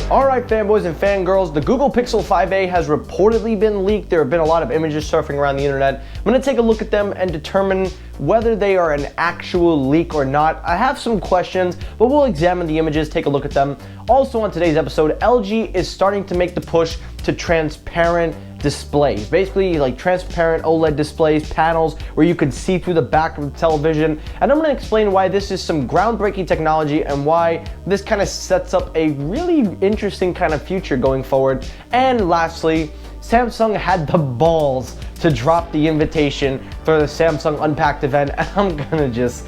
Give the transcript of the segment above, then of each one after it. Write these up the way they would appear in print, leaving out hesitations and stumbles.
Alright fanboys and fangirls, the Google Pixel 5a has reportedly been leaked. There have been a lot of images surfing around the internet. I'm going to take a look at them and determine whether they are an actual leak or not. I have some questions, but we'll examine the images, take a look at them. Also on today's episode, LG is starting to make the push to transparent displays, basically like transparent OLED displays, panels where you could see through the back of the television. And I'm going to explain why this is some groundbreaking technology and why this kind of sets up a really interesting kind of future going forward. And lastly, Samsung had the balls to drop the invitation for the Samsung Unpacked event, and I'm gonna just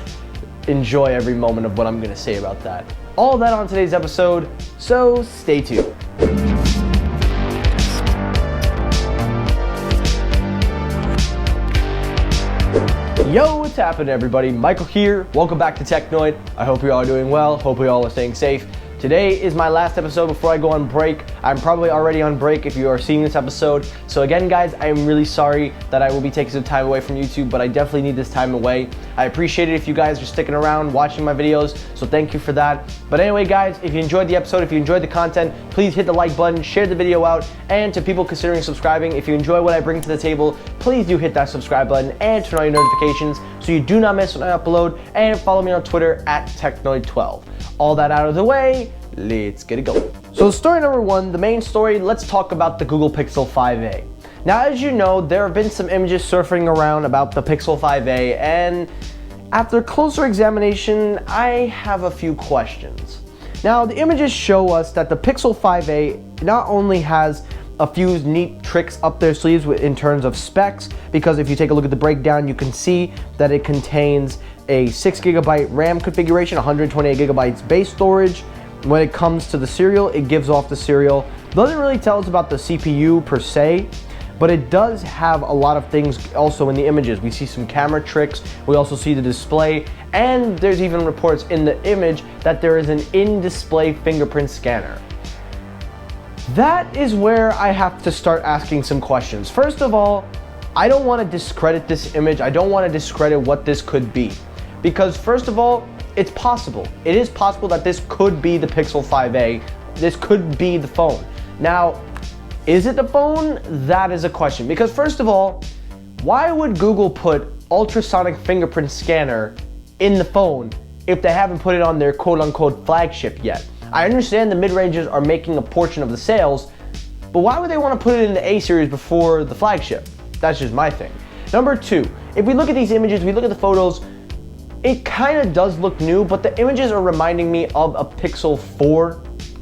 enjoy every moment of what I'm gonna say about that. All that on today's episode, so stay tuned. Yo, what's happening everybody? Michael here. Welcome back to Technoid. I hope you all are doing well. Hope we all are staying safe. Today is my last episode before I go on break. I'm probably already on break if you are seeing this episode. So again, guys, I am really sorry that I will be taking some time away from YouTube, but I definitely need this time away. I appreciate it if you guys are sticking around watching my videos, so thank you for that. But anyway, guys, if you enjoyed the episode, if you enjoyed the content, please hit the like button, share the video out, and to people considering subscribing, if you enjoy what I bring to the table, please do hit that subscribe button and turn on your notifications so you do not miss when I upload, and follow me on Twitter at Technoid12. All that out of the way, let's get it going. So story number one, the main story, let's talk about the Google Pixel 5a. Now, as you know, there have been some images surfing around about the Pixel 5a, and after closer examination, I have a few questions. Now, the images show us that the Pixel 5a not only has a few neat tricks up their sleeves in terms of specs, because if you take a look at the breakdown, you can see that it contains a 6GB RAM configuration, 128GB base storage. When it comes to the serial, it gives off the serial. Doesn't really tell us about the CPU per se, but it does have a lot of things also in the images. We see some camera tricks, we also see the display, and there's even reports in the image that there is an in-display fingerprint scanner. That is where I have to start asking some questions. First of all, I don't want to discredit this image. I don't want to discredit what this could be. Because first of all, it's possible. It is possible that this could be the Pixel 5a. This could be the phone. Now, is it the phone? That is a question. Because first of all, why would Google put ultrasonic fingerprint scanner in the phone if they haven't put it on their quote-unquote flagship yet? I understand the mid-ranges are making a portion of the sales, but why would they want to put it in the A series before the flagship? That's just my thing. Number two, if we look at these images, we look at the photos, it kind of does look new, but the images are reminding me of a Pixel 4,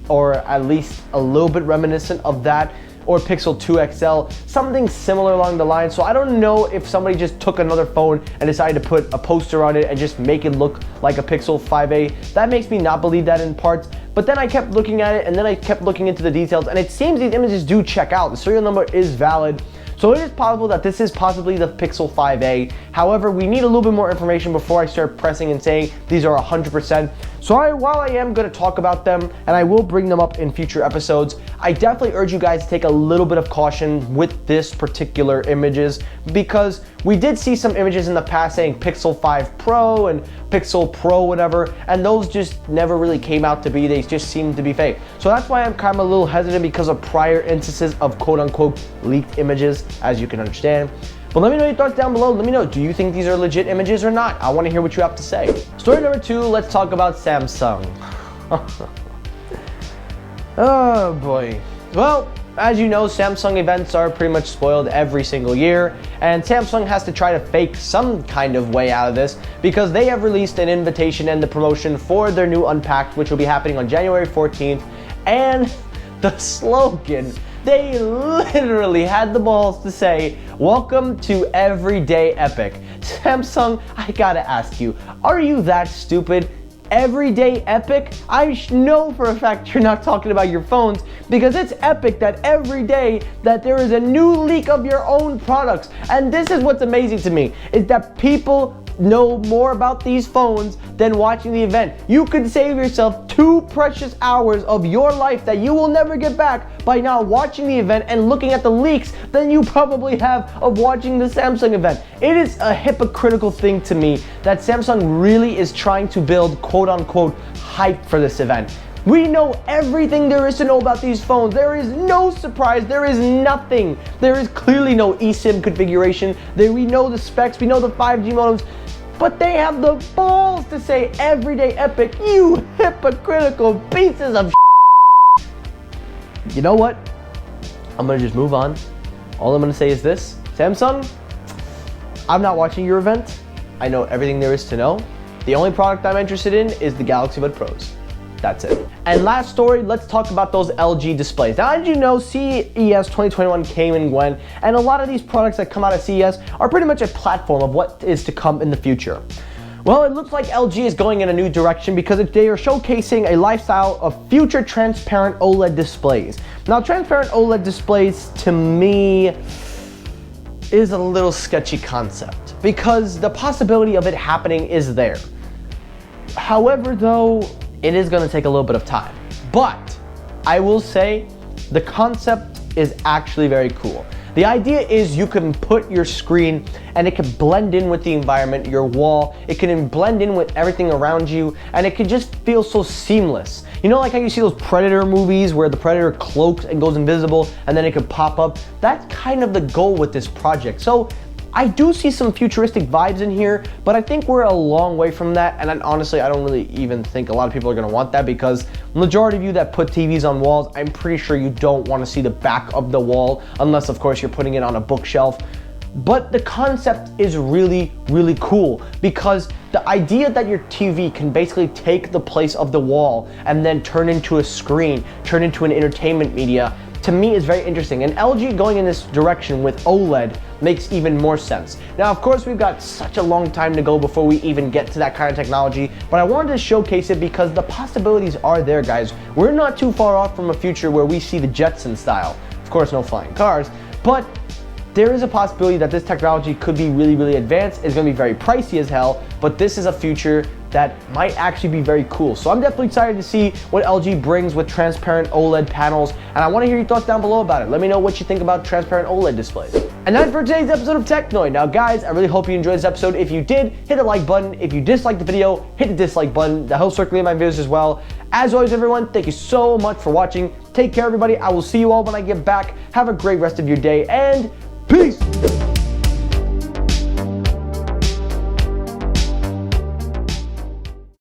or at least a little bit reminiscent of that, or Pixel 2 XL, something similar along the line. So I don't know if somebody just took another phone and decided to put a poster on it and just make it look like a Pixel 5a. That makes me not believe that in parts. But then I kept looking at it, and then I kept looking into the details, and it seems these images do check out. The serial number is valid. So it is possible that this is possibly the Pixel 5a. However, we need a little bit more information before I start pressing and saying these are 100%. So while I am going to talk about them, and I will bring them up in future episodes, I definitely urge you guys to take a little bit of caution with this particular images, because we did see some images in the past saying Pixel 5 Pro and Pixel Pro whatever, and those just never really came out to be. They just seemed to be fake. So that's why I'm kind of a little hesitant, because of prior instances of quote-unquote leaked images, as you can understand. But let me know your thoughts down below. Let me know, do you think these are legit images or not? I want to hear what you have to say. Story number two, let's talk about Samsung. Oh boy. Well, as you know, Samsung events are pretty much spoiled every single year, and Samsung has to try to fake some kind of way out of this, because they have released an invitation and the promotion for their new Unpacked, which will be happening on January 14th, and the slogan, they literally had the balls to say, "Welcome to Everyday Epic." Samsung, I gotta ask you, are you that stupid? Everyday Epic? I know for a fact you're not talking about your phones, because it's epic that every day that there is a new leak of your own products. And this is what's amazing to me, is that people know more about these phones than watching the event. You could save yourself 2 precious hours of your life that you will never get back by not watching the event and looking at the leaks than you probably have of watching the Samsung event. It is a hypocritical thing to me that Samsung really is trying to build quote-unquote hype for this event. We know everything there is to know about these phones. There is no surprise. There is nothing. There is clearly no eSIM configuration. We know the specs. We know the 5G modems. But they have the balls to say everyday epic, you hypocritical pieces of You know what? I'm gonna just move on. All I'm gonna say is this: Samsung, I'm not watching your event. I know everything there is to know. The only product I'm interested in is the Galaxy Buds Pros. That's it. And last story, let's talk about those LG displays. Now, as you know, CES 2021 came and went, and a lot of these products that come out of CES are pretty much a platform of what is to come in the future. Well, it looks like LG is going in a new direction because they are showcasing a lifestyle of future transparent OLED displays. Now, transparent OLED displays, to me, is a little sketchy concept because the possibility of it happening is there. However, though, it is going to take a little bit of time. But I will say the concept is actually very cool. The idea is you can put your screen and it can blend in with the environment, your wall. It can blend in with everything around you, and it can just feel so seamless. You know, like how you see those Predator movies where the Predator cloaks and goes invisible and then it can pop up? That's kind of the goal with this project. So I do see some futuristic vibes in here, but I think we're a long way from that, and honestly, I don't really even think a lot of people are gonna want that because the majority of you that put TVs on walls, I'm pretty sure you don't wanna see the back of the wall, unless of course you're putting it on a bookshelf. But the concept is really, really cool because the idea that your TV can basically take the place of the wall and then turn into a screen, turn into an entertainment media, to me is very interesting, and LG going in this direction with OLED makes even more sense. Now, of course, we've got such a long time to go before we even get to that kind of technology, but I wanted to showcase it because the possibilities are there, guys. We're not too far off from a future where we see the Jetson style. Of course, no flying cars, but there is a possibility that this technology could be really, really advanced. It's gonna be very pricey as hell, but this is a future that might actually be very cool. So I'm definitely excited to see what LG brings with transparent OLED panels, and I wanna hear your thoughts down below about it. Let me know what you think about transparent OLED displays. And that's for today's episode of Technoid. Now guys, I really hope you enjoyed this episode. If you did, hit the like button. If you disliked the video, hit the dislike button. That helps circulate my videos as well. As always, everyone, thank you so much for watching. Take care, everybody. I will see you all when I get back. Have a great rest of your day, and peace!